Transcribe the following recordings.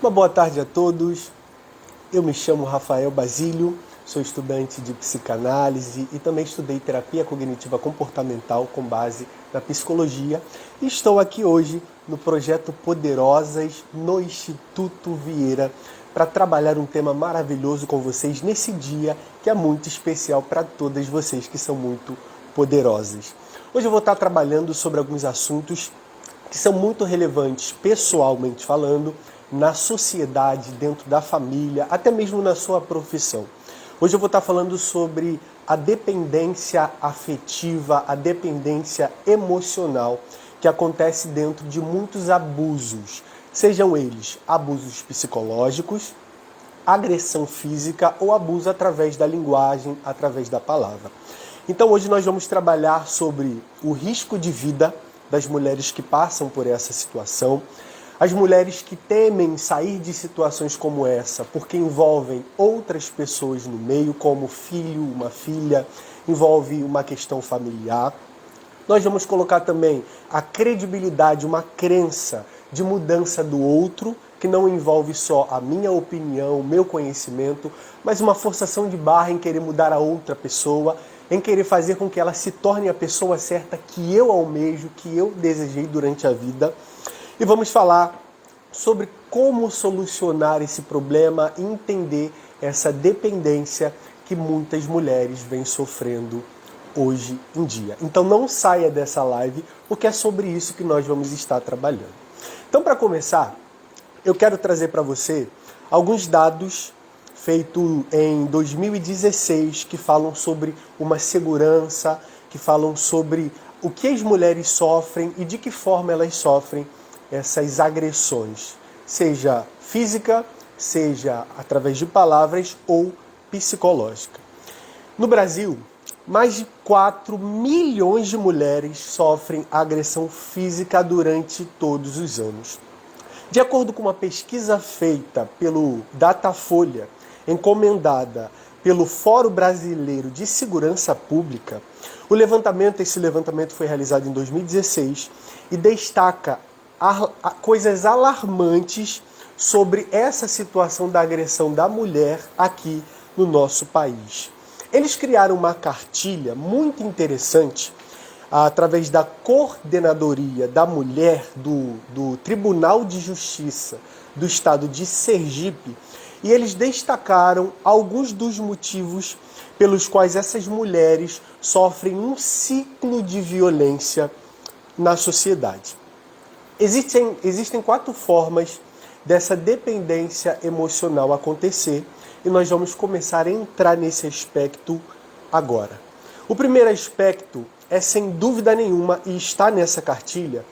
Uma boa tarde a todos. Eu me chamo Rafael Basílio, sou estudante de psicanálise e também estudei terapia cognitiva comportamental com base na psicologia e estou aqui hoje no projeto Poderosas no Instituto Vieira para trabalhar um tema maravilhoso com vocês nesse dia que é muito especial para todas vocês que são muito poderosas. Hoje eu vou estar trabalhando sobre alguns assuntos que são muito relevantes pessoalmente falando, na sociedade, dentro da família, até mesmo na sua profissão. Hoje eu vou estar falando sobre a dependência afetiva, a dependência emocional que acontece dentro de muitos abusos, sejam eles abusos psicológicos, agressão física ou abuso através da linguagem, através da palavra. Então hoje nós vamos trabalhar sobre o risco de vida das mulheres que passam por essa situação, as mulheres que temem sair de situações como essa porque envolvem outras pessoas no meio, como filho, uma filha, envolve uma questão familiar. Nós vamos colocar também a credibilidade, uma crença de mudança do outro, que não envolve só a minha opinião, o meu conhecimento, mas uma forçação de barra em querer mudar a outra pessoa, em querer fazer com que ela se torne a pessoa certa que eu almejo, que eu desejei durante a vida. E vamos falar sobre como solucionar esse problema e entender essa dependência que muitas mulheres vêm sofrendo hoje em dia. Então não saia dessa live, porque é sobre isso que nós vamos estar trabalhando. Então, para começar, eu quero trazer para você alguns dados feitos em 2016 que falam sobre uma segurança, que falam sobre o que as mulheres sofrem e de que forma elas sofrem essas agressões, seja física, seja através de palavras ou psicológica. No Brasil, mais de 4 milhões de mulheres sofrem agressão física durante todos os anos. De acordo com uma pesquisa feita pelo Datafolha, encomendada pelo Fórum Brasileiro de Segurança Pública, esse levantamento foi realizado em 2016 e destaca coisas alarmantes sobre essa situação da agressão da mulher aqui no nosso país. Eles criaram uma cartilha muito interessante através da Coordenadoria da Mulher do Tribunal de Justiça do Estado de Sergipe, e eles destacaram alguns dos motivos pelos quais essas mulheres sofrem um ciclo de violência na sociedade. Existem 4 formas dessa dependência emocional acontecer e nós vamos começar a entrar nesse aspecto agora. O primeiro aspecto é, sem dúvida nenhuma, e está nessa cartilha,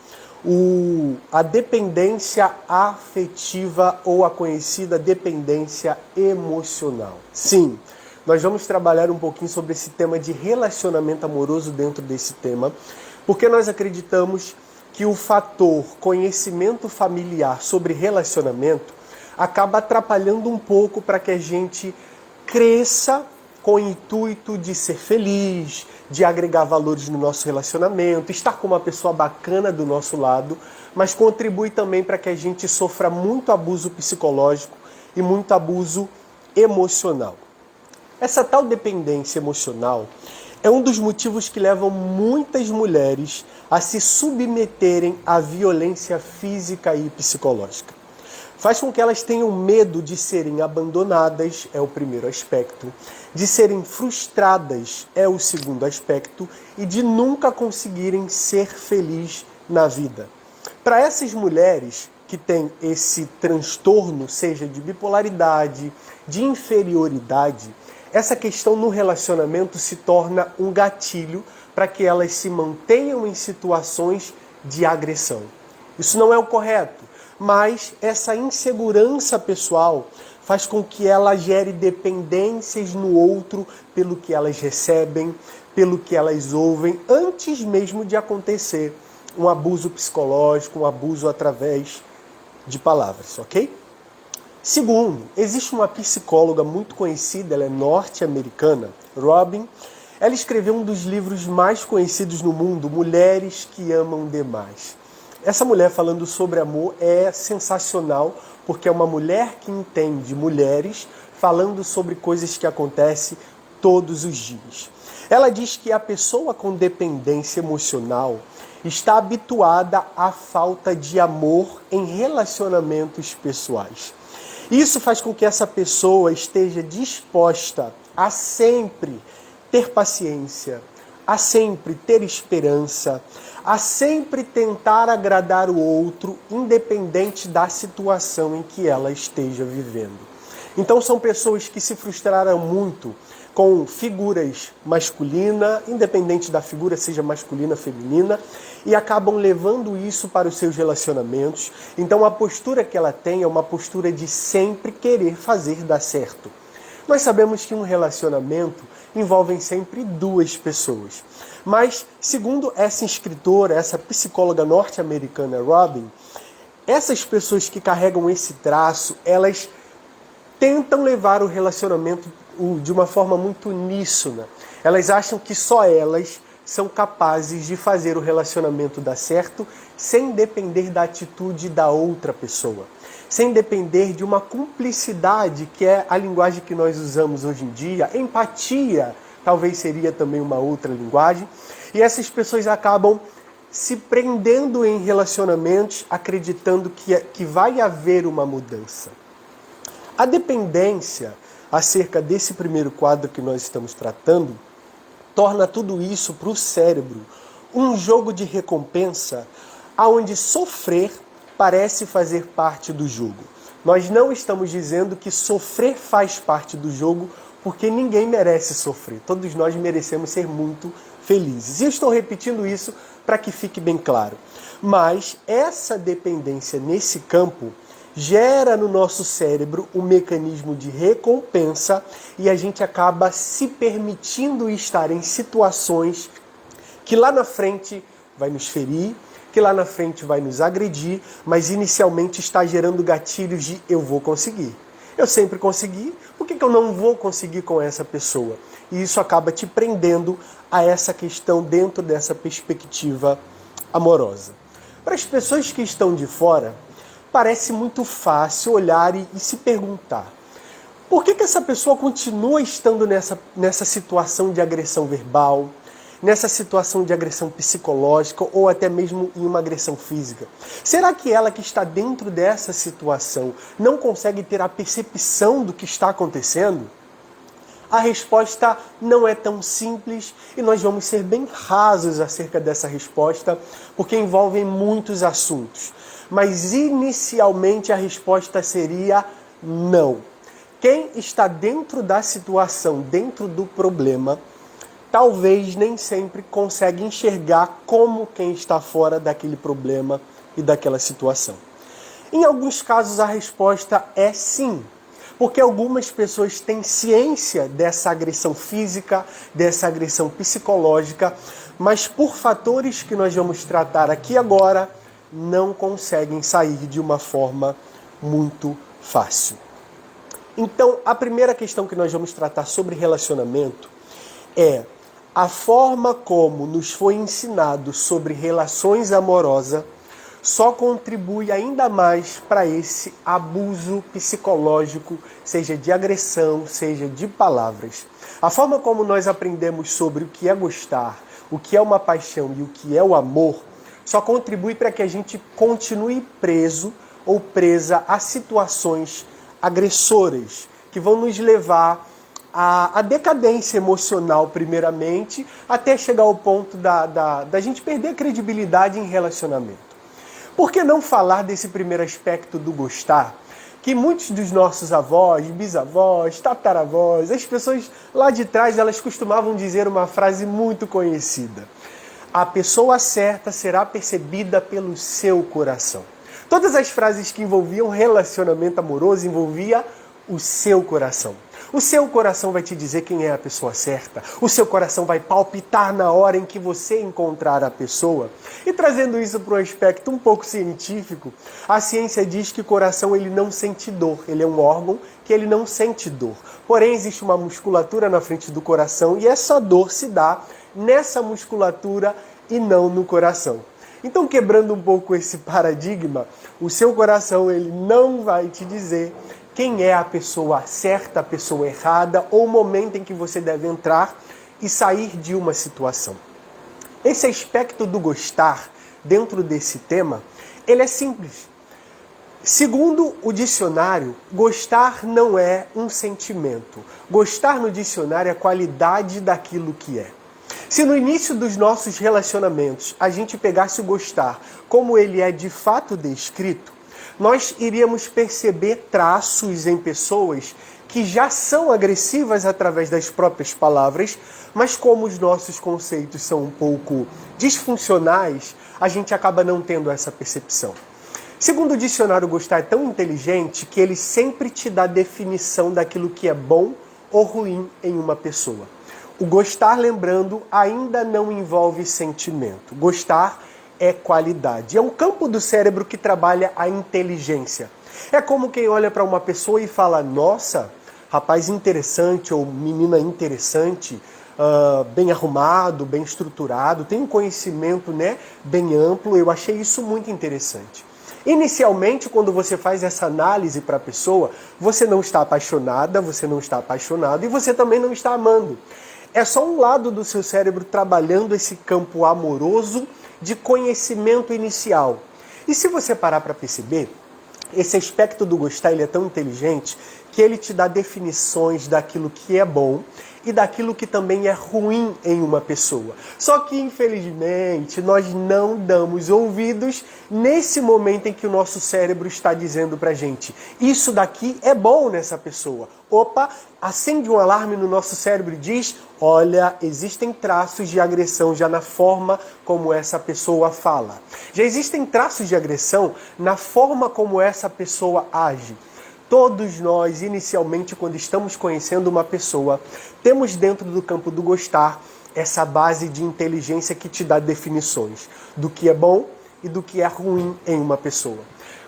a dependência afetiva ou a conhecida dependência emocional. Sim, nós vamos trabalhar um pouquinho sobre esse tema de relacionamento amoroso dentro desse tema, porque nós acreditamos que o fator conhecimento familiar sobre relacionamento acaba atrapalhando um pouco para que a gente cresça com o intuito de ser feliz, de agregar valores no nosso relacionamento, estar com uma pessoa bacana do nosso lado, mas contribui também para que a gente sofra muito abuso psicológico e muito abuso emocional. Essa tal dependência emocional é um dos motivos que levam muitas mulheres a se submeterem à violência física e psicológica. Faz com que elas tenham medo de serem abandonadas, é o primeiro aspecto, de serem frustradas, é o segundo aspecto, e de nunca conseguirem ser felizes na vida. Para essas mulheres que têm esse transtorno, seja de bipolaridade, de inferioridade, essa questão no relacionamento se torna um gatilho para que elas se mantenham em situações de agressão. Isso não é o correto, mas essa insegurança pessoal faz com que ela gere dependências no outro pelo que elas recebem, pelo que elas ouvem, antes mesmo de acontecer um abuso psicológico, um abuso através de palavras, ok? Segundo, existe uma psicóloga muito conhecida, ela é norte-americana, Robin. Ela escreveu um dos livros mais conhecidos no mundo, Mulheres que Amam Demais. Essa mulher falando sobre amor é sensacional, porque é uma mulher que entende mulheres falando sobre coisas que acontecem todos os dias. Ela diz que a pessoa com dependência emocional está habituada à falta de amor em relacionamentos pessoais. Isso faz com que essa pessoa esteja disposta a sempre ter paciência, a sempre ter esperança, a sempre tentar agradar o outro, independente da situação em que ela esteja vivendo. Então são pessoas que se frustraram muito com figuras masculinas, independente da figura seja masculina ou feminina, e acabam levando isso para os seus relacionamentos. Então a postura que ela tem é uma postura de sempre querer fazer dar certo. Nós sabemos que um relacionamento envolve sempre duas pessoas. Mas, segundo essa escritora, essa psicóloga norte-americana Robin, essas pessoas que carregam esse traço, elas tentam levar o relacionamento de uma forma muito uníssona. Elas acham que só elas são capazes de fazer o relacionamento dar certo sem depender da atitude da outra pessoa, sem depender de uma cumplicidade, que é a linguagem que nós usamos hoje em dia. Empatia talvez seria também uma outra linguagem. E essas pessoas acabam se prendendo em relacionamentos, acreditando que vai haver uma mudança. A dependência, acerca desse primeiro quadro que nós estamos tratando, torna tudo isso para o cérebro um jogo de recompensa, onde sofrer parece fazer parte do jogo. Nós não estamos dizendo que sofrer faz parte do jogo, porque ninguém merece sofrer. Todos nós merecemos ser muito felizes. E eu estou repetindo isso para que fique bem claro. Mas essa dependência nesse campo gera no nosso cérebro um mecanismo de recompensa e a gente acaba se permitindo estar em situações que lá na frente vai nos ferir, que lá na frente vai nos agredir, mas inicialmente está gerando gatilhos de eu vou conseguir. Eu sempre consegui, por que eu não vou conseguir com essa pessoa? E isso acaba te prendendo a essa questão dentro dessa perspectiva amorosa. Para as pessoas que estão de fora, parece muito fácil olhar e se perguntar: por que essa pessoa continua estando nessa situação de agressão verbal, nessa situação de agressão psicológica ou até mesmo em uma agressão física? Será que ela que está dentro dessa situação não consegue ter a percepção do que está acontecendo? A resposta não é tão simples e nós vamos ser bem rasos acerca dessa resposta, porque envolvem muitos assuntos. Mas inicialmente a resposta seria não. Quem está dentro da situação, dentro do problema, talvez nem sempre consegue enxergar como quem está fora daquele problema e daquela situação. Em alguns casos a resposta é sim, porque algumas pessoas têm ciência dessa agressão física, dessa agressão psicológica, mas por fatores que nós vamos tratar aqui agora, não conseguem sair de uma forma muito fácil. Então, a primeira questão que nós vamos tratar sobre relacionamento é a forma como nos foi ensinado sobre relações amorosas só contribui ainda mais para esse abuso psicológico, seja de agressão, seja de palavras. A forma como nós aprendemos sobre o que é gostar, o que é uma paixão e o que é o amor, só contribui para que a gente continue preso ou presa a situações agressoras, que vão nos levar à decadência emocional, primeiramente, até chegar ao ponto da gente perder a credibilidade em relacionamento. Por que não falar desse primeiro aspecto do gostar? Que muitos dos nossos avós, bisavós, tataravós, as pessoas lá de trás, elas costumavam dizer uma frase muito conhecida: a pessoa certa será percebida pelo seu coração. Todas as frases que envolviam relacionamento amoroso envolvia o seu coração. O seu coração vai te dizer quem é a pessoa certa. O seu coração vai palpitar na hora em que você encontrar a pessoa. E trazendo isso para um aspecto um pouco científico, a ciência diz que o coração ele não sente dor. Ele é um órgão que ele não sente dor. Porém, existe uma musculatura na frente do coração e essa dor se dá nessa musculatura e não no coração. Então, quebrando um pouco esse paradigma, o seu coração ele não vai te dizer quem é a pessoa certa, a pessoa errada, ou o momento em que você deve entrar e sair de uma situação. Esse aspecto do gostar, dentro desse tema, ele é simples. Segundo o dicionário, gostar não é um sentimento. Gostar no dicionário é a qualidade daquilo que é. Se no início dos nossos relacionamentos a gente pegasse o gostar como ele é de fato descrito, nós iríamos perceber traços em pessoas que já são agressivas através das próprias palavras, mas como os nossos conceitos são um pouco disfuncionais, a gente acaba não tendo essa percepção. Segundo o dicionário, gostar é tão inteligente que ele sempre te dá definição daquilo que é bom ou ruim em uma pessoa. O gostar, lembrando, ainda não envolve sentimento. Gostar é qualidade. É um campo do cérebro que trabalha a inteligência. É como quem olha para uma pessoa e fala, nossa, rapaz interessante ou menina interessante, bem arrumado, bem estruturado, tem um conhecimento, né, bem amplo. Eu achei isso muito interessante. Inicialmente, quando você faz essa análise para a pessoa, você não está apaixonada, você não está apaixonado e você também não está amando. É só um lado do seu cérebro trabalhando esse campo amoroso de conhecimento inicial. E se você parar para perceber, esse aspecto do gostar ele é tão inteligente que ele te dá definições daquilo que é bom e daquilo que também é ruim em uma pessoa. Só que, infelizmente, nós não damos ouvidos nesse momento em que o nosso cérebro está dizendo pra gente, isso daqui é bom nessa pessoa. Opa, acende um alarme no nosso cérebro e diz, olha, existem traços de agressão já na forma como essa pessoa fala. Já existem traços de agressão na forma como essa pessoa age. Todos nós, inicialmente, quando estamos conhecendo uma pessoa, temos dentro do campo do gostar essa base de inteligência que te dá definições do que é bom e do que é ruim em uma pessoa.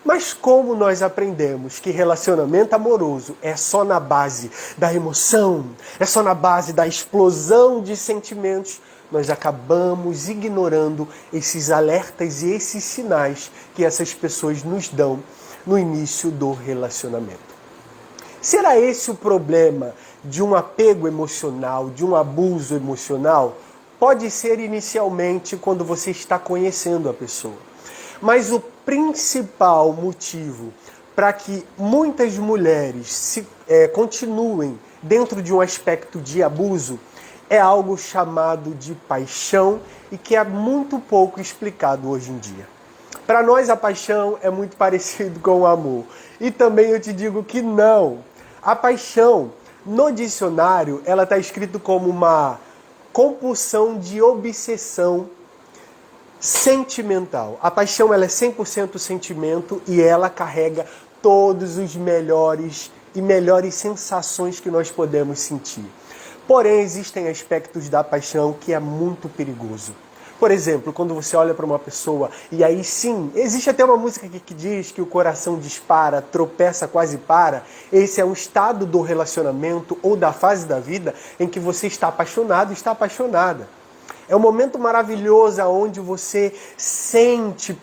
Mas como nós aprendemos que relacionamento amoroso é só na base da emoção, é só na base da explosão de sentimentos, nós acabamos ignorando esses alertas e esses sinais que essas pessoas nos dão no início do relacionamento. Será esse o problema de um apego emocional, de um abuso emocional? Pode ser inicialmente quando você está conhecendo a pessoa. Mas o principal motivo para que muitas mulheres continuem dentro de um aspecto de abuso é algo chamado de paixão e que é muito pouco explicado hoje em dia. Para nós a paixão é muito parecido com o amor. E também eu te digo que não. A paixão, no dicionário, ela está escrito como uma compulsão de obsessão sentimental. A paixão ela é 100% sentimento e ela carrega todos os melhores sensações que nós podemos sentir. Porém, existem aspectos da paixão que é muito perigoso. Por exemplo, quando você olha para uma pessoa e aí sim, existe até uma música que diz que o coração dispara, tropeça, quase para. Esse é um estado do relacionamento ou da fase da vida em que você está apaixonado, está apaixonada. É um momento maravilhoso onde você sente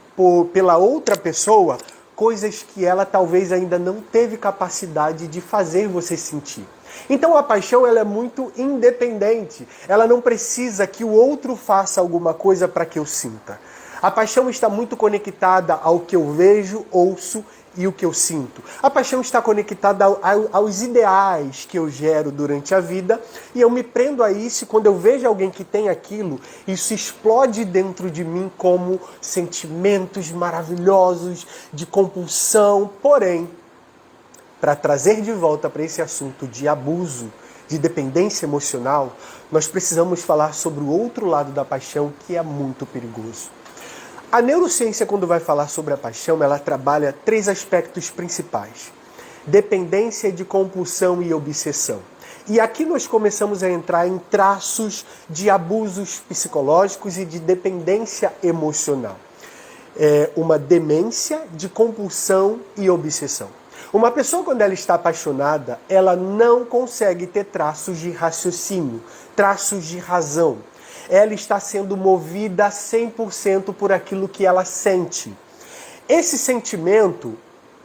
pela outra pessoa coisas que ela talvez ainda não teve capacidade de fazer você sentir. Então a paixão ela é muito independente. Ela não precisa que o outro faça alguma coisa para que eu sinta. A paixão está muito conectada ao que eu vejo, ouço e o que eu sinto. A paixão está conectada aos ideais que eu gero durante a vida e eu me prendo a isso e quando eu vejo alguém que tem aquilo, isso explode dentro de mim como sentimentos maravilhosos de compulsão. Porém, para trazer de volta para esse assunto de abuso, de dependência emocional, nós precisamos falar sobre o outro lado da paixão que é muito perigoso. A neurociência, quando vai falar sobre a paixão, ela trabalha 3 aspectos principais. Dependência de compulsão e obsessão. E aqui nós começamos a entrar em traços de abusos psicológicos e de dependência emocional. Uma demência de compulsão e obsessão. Uma pessoa, quando ela está apaixonada, ela não consegue ter traços de raciocínio, traços de razão. ela está sendo movida 100% por aquilo que ela sente. Esse sentimento,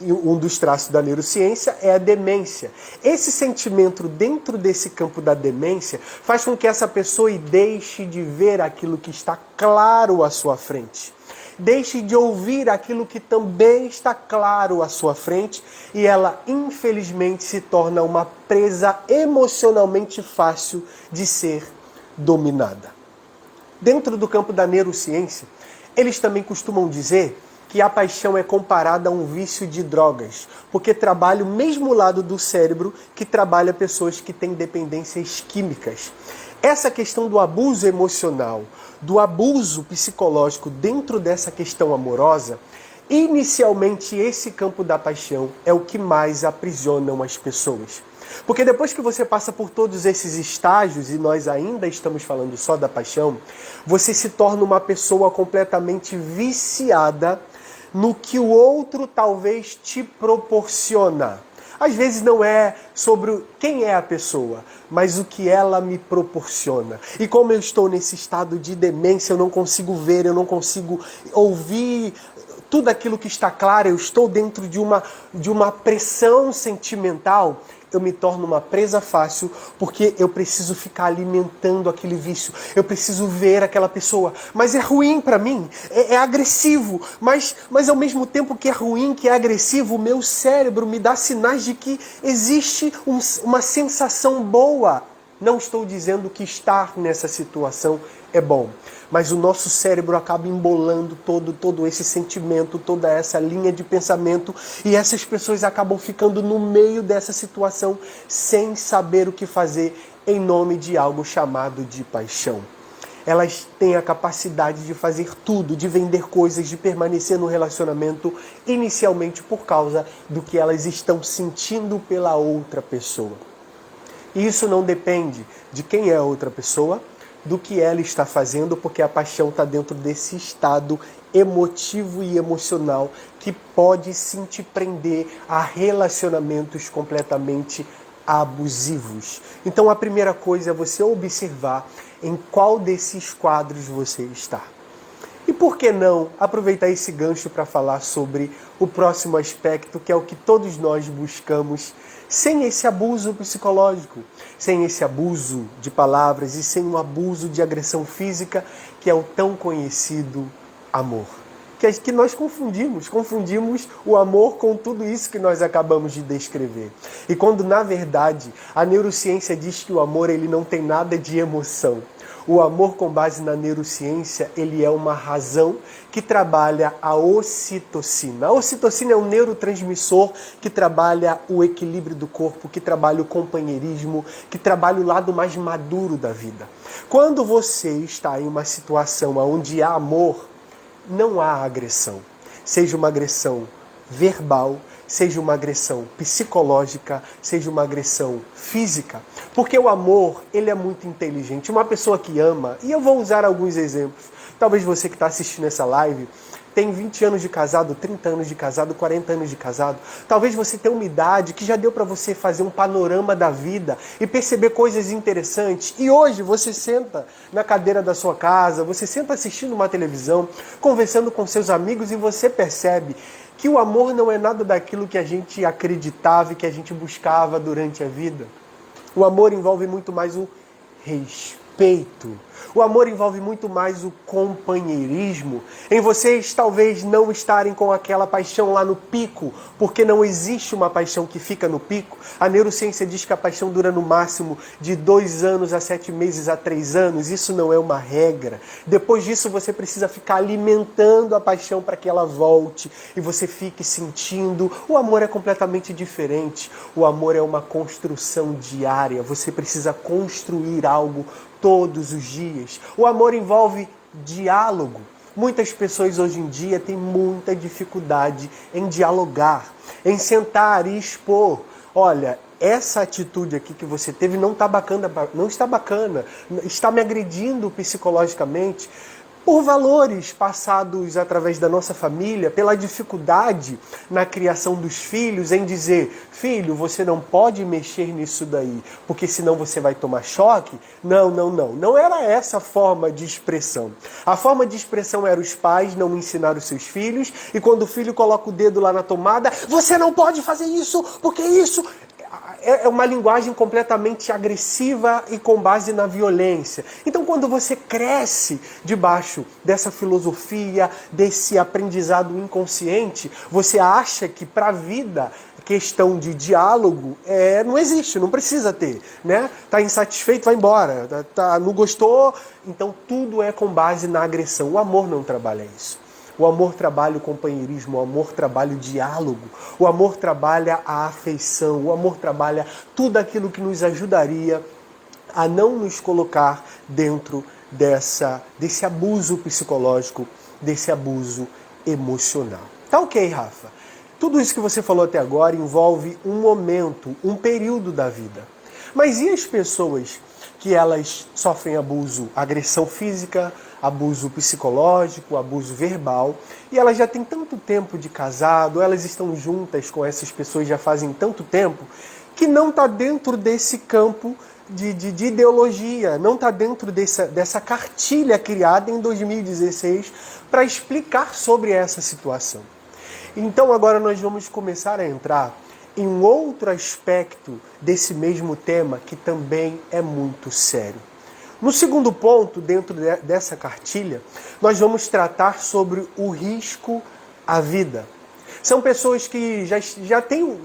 um dos traços da neurociência, é a demência. Esse sentimento dentro desse campo da demência faz com que essa pessoa deixe de ver aquilo que está claro à sua frente. Deixe de ouvir aquilo que também está claro à sua frente e ela, infelizmente, se torna uma presa emocionalmente fácil de ser dominada. Dentro do campo da neurociência, eles também costumam dizer que a paixão é comparada a um vício de drogas, porque trabalha o mesmo lado do cérebro que trabalha pessoas que têm dependências químicas. Essa questão do abuso emocional, do abuso psicológico dentro dessa questão amorosa, inicialmente esse campo da paixão é o que mais aprisionam as pessoas. Porque depois que você passa por todos esses estágios, e nós ainda estamos falando só da paixão, você se torna uma pessoa completamente viciada no que o outro talvez te proporciona. Às vezes não é sobre quem é a pessoa, mas o que ela me proporciona. E como eu estou nesse estado de demência, eu não consigo ver, eu não consigo ouvir tudo aquilo que está claro, eu estou dentro de uma pressão sentimental, eu me torno uma presa fácil, porque eu preciso ficar alimentando aquele vício, eu preciso ver aquela pessoa, mas é ruim para mim, é agressivo, mas ao mesmo tempo que é ruim, que é agressivo, o meu cérebro me dá sinais de que existe uma sensação boa. Não estou dizendo que estar nessa situação é bom, mas o nosso cérebro acaba embolando todo esse sentimento, toda essa linha de pensamento, e essas pessoas acabam ficando no meio dessa situação sem saber o que fazer em nome de algo chamado de paixão. Elas têm a capacidade de fazer tudo, de vender coisas, de permanecer no relacionamento inicialmente por causa do que elas estão sentindo pela outra pessoa. E isso não depende de quem é a outra pessoa, do que ela está fazendo, porque a paixão está dentro desse estado emotivo e emocional que pode sim te prender a relacionamentos completamente abusivos. Então a primeira coisa é você observar em qual desses quadros você está. E por que não aproveitar esse gancho para falar sobre o próximo aspecto, que é o que todos nós buscamos, sem esse abuso psicológico, sem esse abuso de palavras e sem o abuso de agressão física, que é o tão conhecido amor. Que nós confundimos o amor com tudo isso que nós acabamos de descrever. E quando, na verdade, a neurociência diz que o amor ele não tem nada de emoção. O amor, com base na neurociência, ele é uma razão que trabalha a ocitocina. A ocitocina é um neurotransmissor que trabalha o equilíbrio do corpo, que trabalha o companheirismo, que trabalha o lado mais maduro da vida. Quando você está em uma situação onde há amor, não há agressão. Seja uma agressão verbal, seja uma agressão psicológica, seja uma agressão física. Porque o amor, ele é muito inteligente. Uma pessoa que ama, e eu vou usar alguns exemplos. Talvez você que está assistindo essa live tem 20 anos de casado, 30 anos de casado, 40 anos de casado. Talvez você tenha uma idade que já deu para você fazer um panorama da vida e perceber coisas interessantes. E hoje você senta na cadeira da sua casa, você senta assistindo uma televisão, conversando com seus amigos e você percebe que o amor não é nada daquilo que a gente acreditava e que a gente buscava durante a vida. O amor envolve muito mais o respeito. O amor envolve muito mais o companheirismo. Em vocês talvez não estarem com aquela paixão lá no pico, porque não existe uma paixão que fica no pico. A neurociência diz que a paixão dura no máximo de 2 anos a 7 meses a 3 anos. Isso não é uma regra. Depois disso você precisa ficar alimentando a paixão para que ela volte e você fique sentindo. O amor é completamente diferente. O amor é uma construção diária. Você precisa construir algo todos os dias. O amor envolve diálogo. Muitas pessoas hoje em dia têm muita dificuldade em dialogar, em sentar e expor. Olha, essa atitude aqui que você teve não está bacana, está me agredindo psicologicamente. por valores passados através da nossa família, pela dificuldade na criação dos filhos em dizer: filho, você não pode mexer nisso daí, porque senão você vai tomar choque. Não. Não era essa a forma de expressão. A forma de expressão era os pais não ensinar os seus filhos, e quando o filho coloca o dedo lá na tomada, você não pode fazer isso, porque isso... É uma linguagem completamente agressiva e com base na violência. Então, quando você cresce debaixo dessa filosofia, desse aprendizado inconsciente, você acha que para a vida, questão de diálogo, não existe, não precisa ter, né? Tá insatisfeito, vai embora. Não gostou, então tudo é com base na agressão. O amor não trabalha isso. O amor trabalha o companheirismo, o amor trabalha o diálogo, o amor trabalha a afeição, o amor trabalha tudo aquilo que nos ajudaria a não nos colocar dentro desse abuso psicológico, desse abuso emocional. Tá ok, Rafa? Tudo isso que você falou até agora envolve um momento, um período da vida. Mas e as pessoas que elas sofrem abuso, agressão física, abuso psicológico, abuso verbal, e elas já têm tanto tempo de casado, elas estão juntas com essas pessoas já fazem tanto tempo, que não está dentro desse campo de ideologia, não está dentro dessa cartilha criada em 2016 para explicar sobre essa situação. Então agora nós vamos começar a entrar em um outro aspecto desse mesmo tema que também é muito sério. No segundo ponto, dentro dessa cartilha, nós vamos tratar sobre o risco à vida. São pessoas que já têm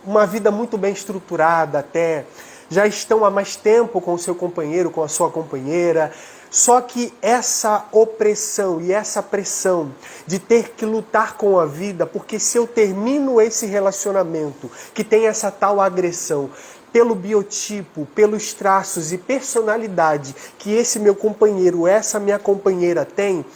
uma vida muito bem estruturada até, já estão há mais tempo com o seu companheiro, com a sua companheira, só que essa opressão e essa pressão de ter que lutar com a vida, porque se eu termino esse relacionamento que tem essa tal agressão, pelo biotipo, pelos traços e personalidade que esse meu companheiro, essa minha companheira tem,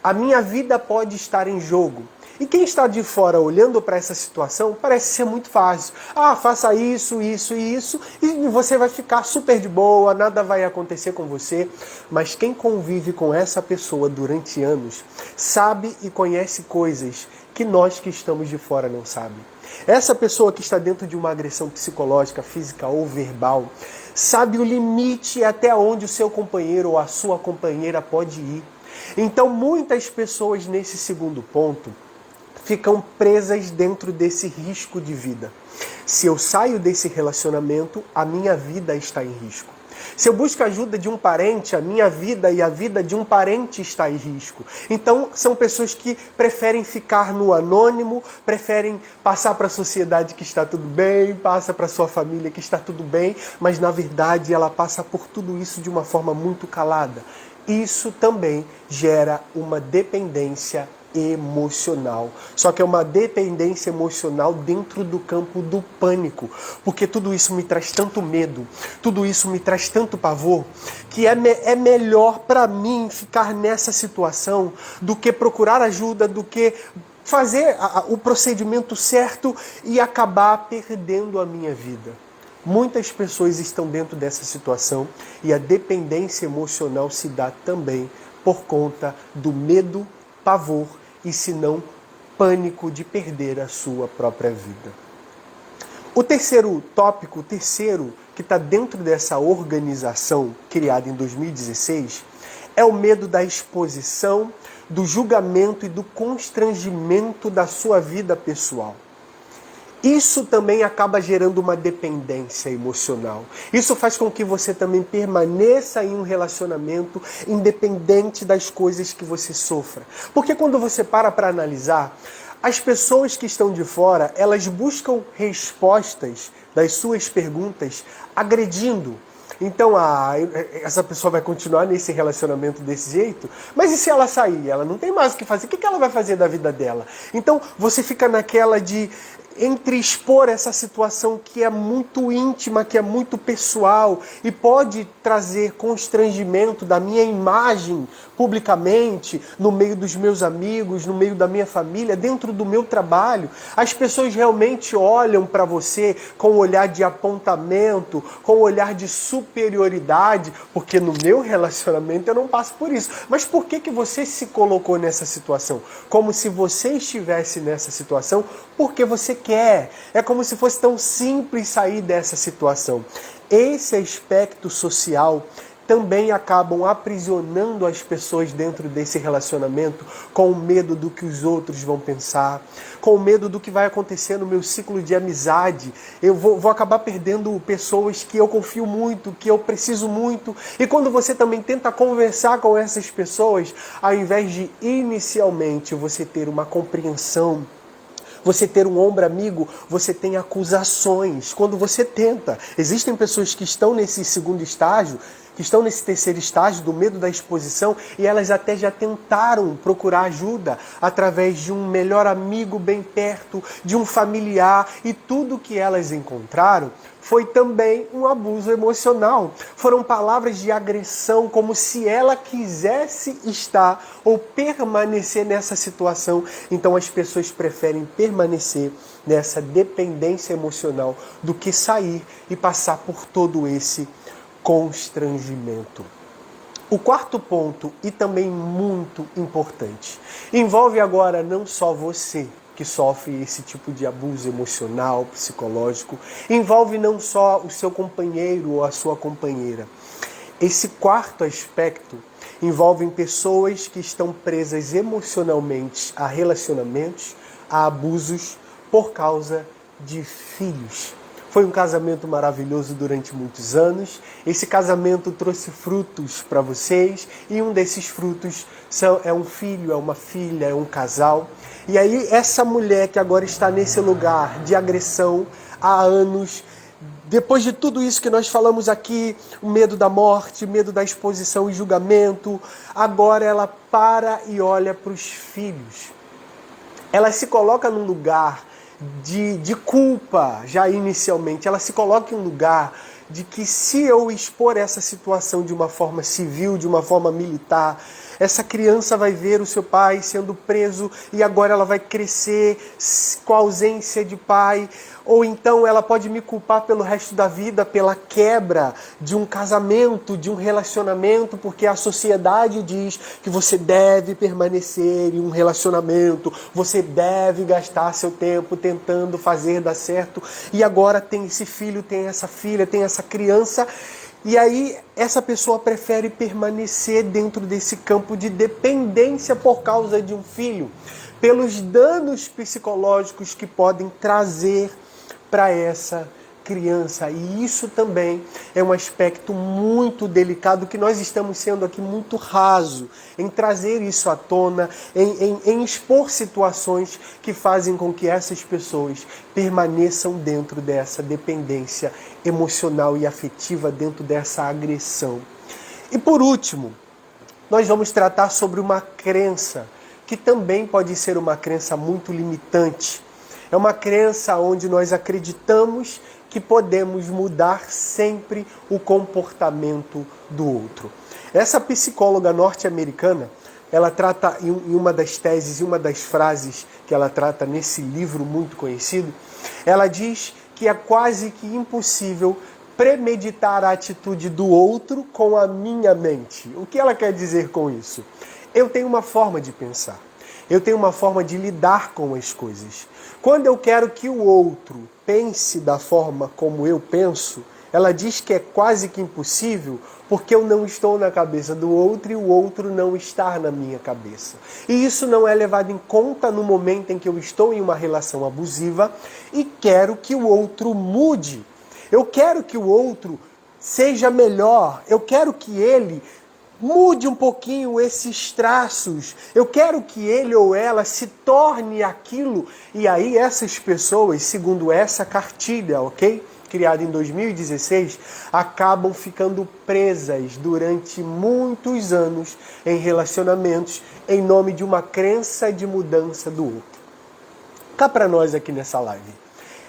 a minha vida pode estar em jogo. E quem está de fora olhando para essa situação parece ser muito fácil. Faça isso, isso e isso, e você vai ficar super de boa, nada vai acontecer com você. Mas quem convive com essa pessoa durante anos sabe e conhece coisas que nós que estamos de fora não sabemos. Essa pessoa que está dentro de uma agressão psicológica, física ou verbal, sabe o limite até onde o seu companheiro ou a sua companheira pode ir. Então, muitas pessoas nesse segundo ponto ficam presas dentro desse risco de vida. Se eu saio desse relacionamento, a minha vida está em risco. Se eu busco a ajuda de um parente, a minha vida e a vida de um parente está em risco. Então, são pessoas que preferem ficar no anônimo, preferem passar para a sociedade que está tudo bem, passa para a sua família que está tudo bem, mas na verdade ela passa por tudo isso de uma forma muito calada. Isso também gera uma dependência emocional. Só que é uma dependência emocional dentro do campo do pânico, porque tudo isso me traz tanto medo, tudo isso me traz tanto pavor, que é melhor para mim ficar nessa situação do que procurar ajuda, do que fazer o procedimento certo e acabar perdendo a minha vida. Muitas pessoas estão dentro dessa situação e a dependência emocional se dá também por conta do medo, pavor e, se não, pânico de perder a sua própria vida. O terceiro tópico, que está dentro dessa organização criada em 2016, é o medo da exposição, do julgamento e do constrangimento da sua vida pessoal. Isso também acaba gerando uma dependência emocional. Isso faz com que você também permaneça em um relacionamento independente das coisas que você sofra. Porque quando você para analisar, as pessoas que estão de fora, elas buscam respostas das suas perguntas agredindo. Então, essa pessoa vai continuar nesse relacionamento desse jeito, mas e se ela sair? Ela não tem mais o que fazer. O que ela vai fazer da vida dela? Então, você fica naquela de entre expor essa situação que é muito íntima, que é muito pessoal e pode trazer constrangimento da minha imagem publicamente, no meio dos meus amigos, no meio da minha família, dentro do meu trabalho. As pessoas realmente olham para você com um olhar de apontamento, com um olhar de superioridade, porque no meu relacionamento eu não passo por isso. Mas por que que você se colocou nessa situação? Como se você estivesse nessa situação porque você quer. É como se fosse tão simples sair dessa situação. Esse aspecto social também acabam aprisionando as pessoas dentro desse relacionamento com medo do que os outros vão pensar, com medo do que vai acontecer no meu ciclo de amizade. Eu vou acabar perdendo pessoas que eu confio muito, que eu preciso muito. E quando você também tenta conversar com essas pessoas, ao invés de inicialmente você ter uma compreensão, você ter um ombro amigo, você tem acusações. Quando você tenta, existem pessoas que estão nesse segundo estágio, que estão nesse terceiro estágio do medo da exposição, e elas até já tentaram procurar ajuda através de um melhor amigo bem perto, de um familiar, e tudo que elas encontraram foi também um abuso emocional. Foram palavras de agressão, como se ela quisesse estar ou permanecer nessa situação. Então as pessoas preferem permanecer nessa dependência emocional do que sair e passar por todo esse constrangimento. O quarto ponto, e também muito importante, envolve agora não só você que sofre esse tipo de abuso emocional, psicológico, envolve não só o seu companheiro ou a sua companheira. Esse quarto aspecto envolve pessoas que estão presas emocionalmente a relacionamentos, a abusos por causa de filhos. Foi um casamento maravilhoso durante muitos anos. Esse casamento trouxe frutos para vocês e um desses frutos é um filho, é uma filha, é um casal. E aí essa mulher que agora está nesse lugar de agressão há anos, depois de tudo isso que nós falamos aqui, o medo da morte, o medo da exposição e julgamento, agora ela para e olha para os filhos. Ela se coloca num lugar de culpa, já inicialmente. Ela se coloca em um lugar de que se eu expor essa situação de uma forma civil, de uma forma militar, essa criança vai ver o seu pai sendo preso e agora ela vai crescer com a ausência de pai. Ou então ela pode me culpar pelo resto da vida pela quebra de um casamento, de um relacionamento, porque a sociedade diz que você deve permanecer em um relacionamento, você deve gastar seu tempo tentando fazer dar certo. E agora tem esse filho, tem essa filha, tem essa criança. E aí essa pessoa prefere permanecer dentro desse campo de dependência por causa de um filho, pelos danos psicológicos que podem trazer para essa criança. E isso também é um aspecto muito delicado, que nós estamos sendo aqui muito raso em trazer isso à tona, em expor situações que fazem com que essas pessoas permaneçam dentro dessa dependência emocional e afetiva, dentro dessa agressão. E por último, nós vamos tratar sobre uma crença que também pode ser uma crença muito limitante. É uma crença onde nós acreditamos que podemos mudar sempre o comportamento do outro. Essa psicóloga norte-americana, ela trata em uma das teses, em uma das frases que ela trata nesse livro muito conhecido, ela diz que é quase que impossível premeditar a atitude do outro com a minha mente. O que ela quer dizer com isso? Eu tenho uma forma de pensar. Eu tenho uma forma de lidar com as coisas. Quando eu quero que o outro pense da forma como eu penso, ela diz que é quase que impossível, porque eu não estou na cabeça do outro e o outro não está na minha cabeça. E isso não é levado em conta no momento em que eu estou em uma relação abusiva e quero que o outro mude. Eu quero que o outro seja melhor. Eu quero que ele mude um pouquinho esses traços. Eu quero que ele ou ela se torne aquilo. E aí essas pessoas, segundo essa cartilha, ok? Criada em 2016, acabam ficando presas durante muitos anos em relacionamentos em nome de uma crença de mudança do outro. Cá para nós aqui nessa live.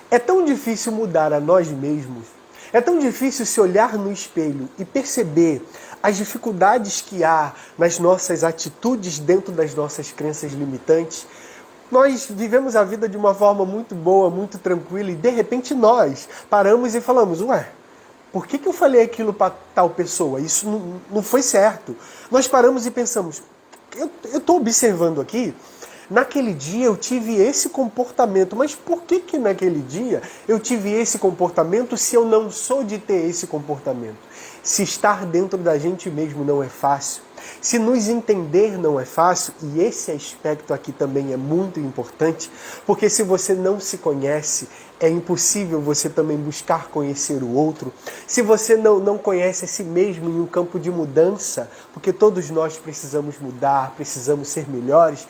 É tão difícil mudar a nós mesmos. É tão difícil se olhar no espelho e perceber as dificuldades que há nas nossas atitudes dentro das nossas crenças limitantes. Nós vivemos a vida de uma forma muito boa, muito tranquila, e de repente nós paramos e falamos, ué, por que eu falei aquilo para tal pessoa? Isso não foi certo. Nós paramos e pensamos, eu estou observando aqui, naquele dia eu tive esse comportamento, mas por que naquele dia eu tive esse comportamento se eu não sou de ter esse comportamento? Se estar dentro da gente mesmo não é fácil, se nos entender não é fácil, e esse aspecto aqui também é muito importante, porque se você não se conhece, é impossível você também buscar conhecer o outro. Se você não conhece a si mesmo em um campo de mudança, porque todos nós precisamos mudar, precisamos ser melhores,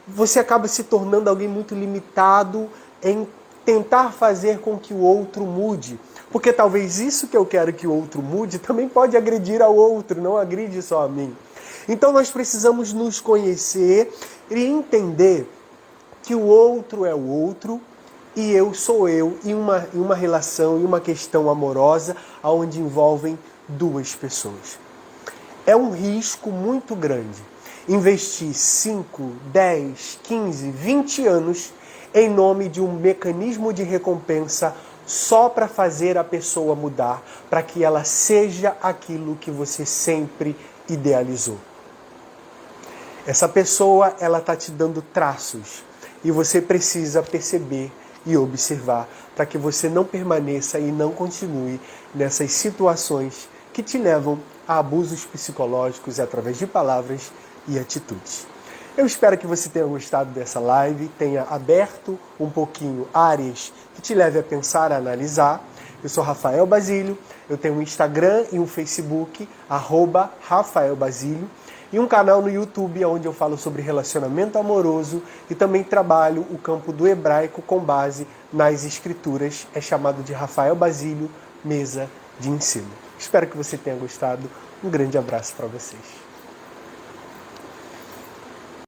você acaba se tornando alguém muito limitado em tentar fazer com que o outro mude. Porque talvez isso que eu quero que o outro mude também pode agredir ao outro, não agride só a mim. Então nós precisamos nos conhecer e entender que o outro é o outro e eu sou eu em uma relação, em uma questão amorosa onde envolvem duas pessoas. É um risco muito grande investir 5, 10, 15, 20 anos em nome de um mecanismo de recompensa só para fazer a pessoa mudar, para que ela seja aquilo que você sempre idealizou. Essa pessoa, ela está te dando traços e você precisa perceber e observar para que você não permaneça e não continue nessas situações que te levam a abusos psicológicos através de palavras e atitudes. Eu espero que você tenha gostado dessa live, tenha aberto um pouquinho áreas que te leve a pensar, a analisar. Eu sou Rafael Basílio, eu tenho um Instagram e um Facebook, @RafaelBasílio, e um canal no YouTube onde eu falo sobre relacionamento amoroso e também trabalho o campo do hebraico com base nas escrituras, é chamado de Rafael Basílio, Mesa de Ensino. Espero que você tenha gostado, um grande abraço para vocês.